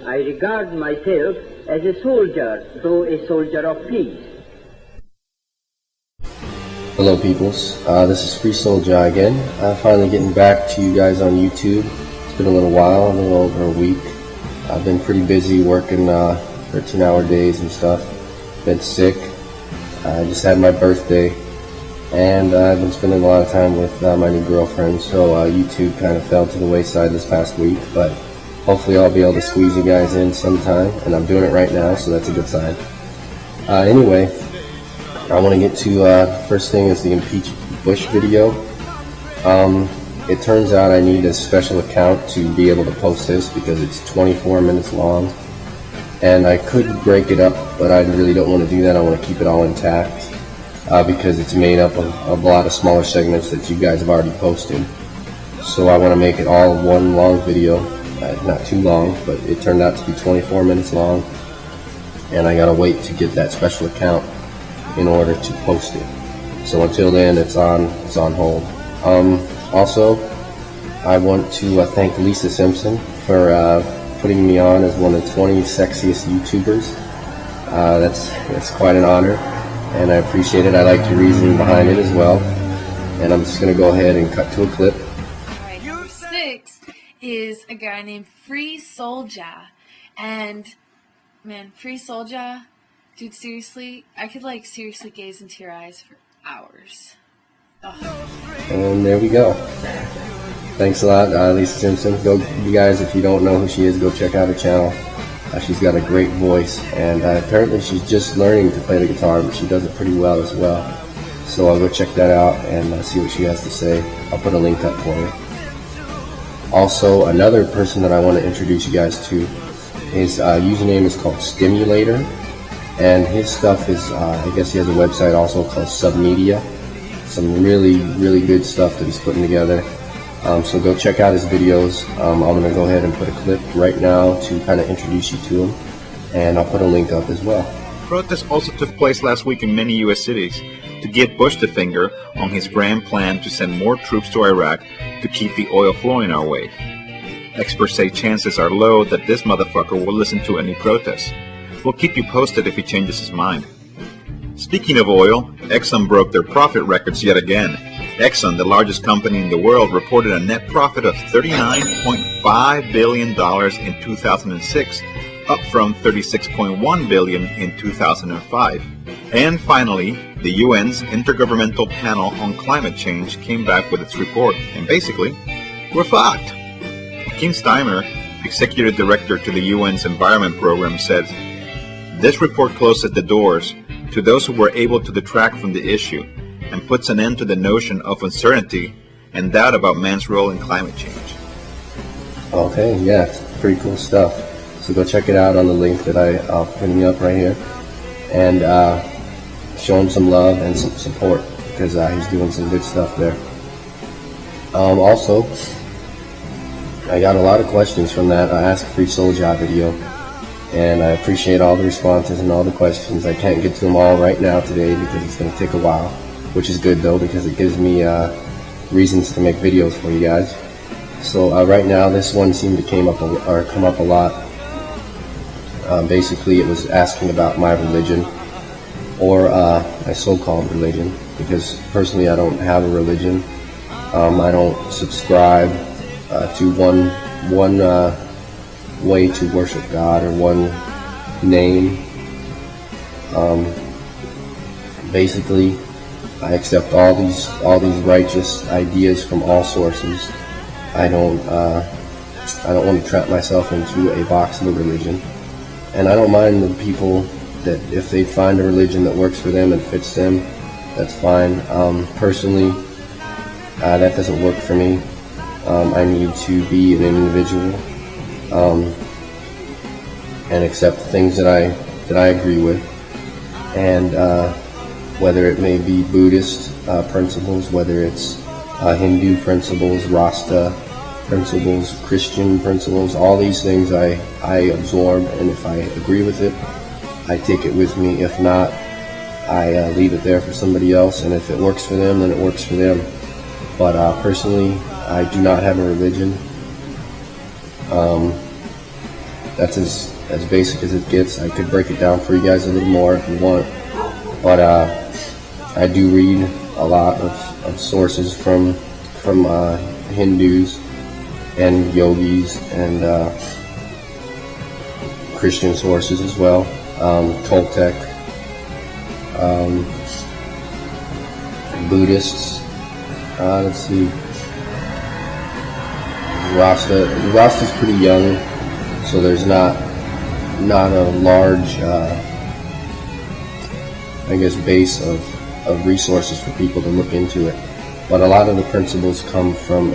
I regard myself as a soldier, though a soldier of peace. Hello peoples, this is freesoulJAH again. Finally getting back to you guys on YouTube. It's been a little while, a little over a week. I've been pretty busy working 13-hour days and stuff. Been sick. I just had my birthday, and I've been spending a lot of time with my new girlfriend, so YouTube kind of fell to the wayside this past week, but hopefully I'll be able to squeeze you guys in sometime, and I'm doing it right now, so that's a good sign. Anyway, I want to get to, first thing is the Impeach Bush video. It turns out I need a special account to be able to post this because it's 24 minutes long, and I could break it up, but I really don't want to do that. I want to keep it all intact because it's made up of a lot of smaller segments that you guys have already posted. So I want to make it all one long video, not too long, but it turned out to be 24 minutes long, and I gotta wait to get that special account in order to post it. So until then, it's on hold. Also, I want to thank lisasimpson for putting me on as one of the 20 sexiest YouTubers. That's quite an honor, and I appreciate it. I like your reasoning behind it as well. And I'm just going to go ahead and cut to a clip. Alright, number 6 is a guy named freesoulJAH. And, man, freesoulJAH, dude, seriously, I could, seriously gaze into your eyes for hours. Ugh. And there we go. Thanks a lot, lisasimpson. You guys, if you don't know who she is, go check out her channel. She's got a great voice, and apparently she's just learning to play the guitar, but she does it pretty well as well. So I'll go check that out and see what she has to say. I'll put a link up for you. Also, another person that I want to introduce you guys to, his username is called Stimulator, and his stuff is, I guess he has a website also called Submedia. Some really, really good stuff that he's putting together. So go check out his videos. I'm going to go ahead and put a clip right now to kind of introduce you to him, and I'll put a link up as well. Protests also took place last week in many U.S. cities to give Bush the finger on his grand plan to send more troops to Iraq to keep the oil flowing our way. Experts say chances are low that this motherfucker will listen to any protests. We'll keep you posted if he changes his mind. Speaking of oil, Exxon broke their profit records yet again. Exxon, the largest company in the world, reported a net profit of $39.5 billion in 2006, up from $36.1 billion in 2005. And finally, the UN's Intergovernmental Panel on Climate Change came back with its report, and basically, we're fucked. Kim Steimer, Executive Director to the UN's Environment Program, said, "This report closes the doors to those who were able to detract from the issue and puts an end to the notion of uncertainty and doubt about man's role in climate change." Okay, yeah, it's pretty cool stuff. So go check it out on the link that I'll put up right here, and show him some love and some support because he's doing some good stuff there. Also, I got a lot of questions from that Ask freesoulJAH video, and I appreciate all the responses and all the questions. I can't get to them all right now today because it's going to take a while, which is good though because it gives me reasons to make videos for you guys. So right now, this one seemed to come up a lot. Basically, it was asking about my religion, or my so-called religion, because personally I don't have a religion. I don't subscribe to one way to worship God or one name. Basically, I accept all these righteous ideas from all sources. I don't want to trap myself into a box of a religion, and I don't mind the people that if they find a religion that works for them and fits them, that's fine. Personally, that doesn't work for me. I need to be an individual and accept things that I agree with, and whether it may be Buddhist principles, whether it's Hindu principles, Rasta principles, Christian principles, all these things I absorb, and if I agree with it, I take it with me. If not, I leave it there for somebody else, and if it works for them, then it works for them. But personally, I do not have a religion. that's as basic as it gets. I could break it down for you guys a little more if you want, but I do read a lot of sources from Hindus and yogis and Christian sources as well, Toltec, Buddhists. Let's see, Rasta. Rasta's pretty young, so there's not a large, I guess, base of resources for people to look into it. But a lot of the principles come from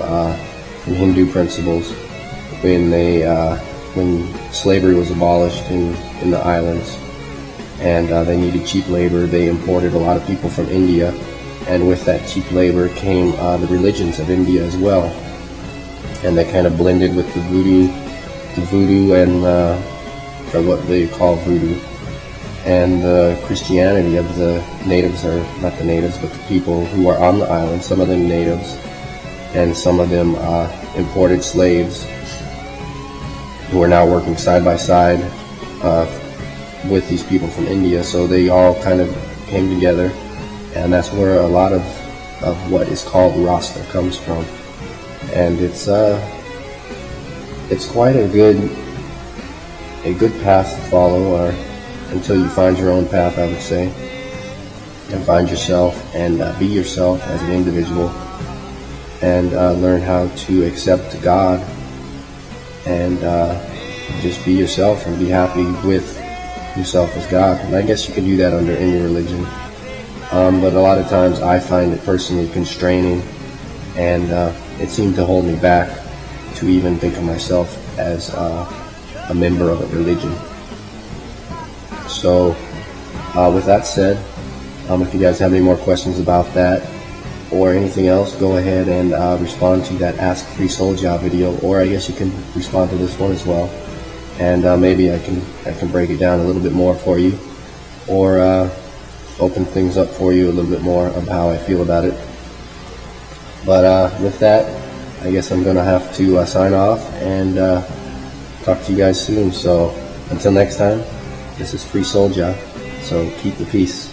Hindu principles. When slavery was abolished in the islands, and they needed cheap labor, they imported a lot of people from India, and with that cheap labor came the religions of India as well, and they kind of blended with the voodoo and or what they call voodoo, and the Christianity of the natives, or not the natives, but the people who are on the island, some of them natives, and some of them imported slaves who are now working side by side with these people from India. So they all kind of came together, and that's where a lot of what is called Rasta comes from. And it's quite a good path to follow, or until you find your own path, I would say, and find yourself and be yourself as an individual, and learn how to accept God, and just be yourself and be happy with yourself as God. And I guess you can do that under any religion, but a lot of times I find it personally constraining, and it seemed to hold me back to even think of myself as a member of a religion. So with that said, if you guys have any more questions about that or anything else, go ahead and respond to that Ask Free Soul JAH video, or I guess you can respond to this one as well, and maybe I can break it down a little bit more for you, or open things up for you a little bit more of how I feel about it. But with that, I guess I'm gonna have to sign off and talk to you guys soon. So until next time, this is Free Soul JAH, so keep the peace.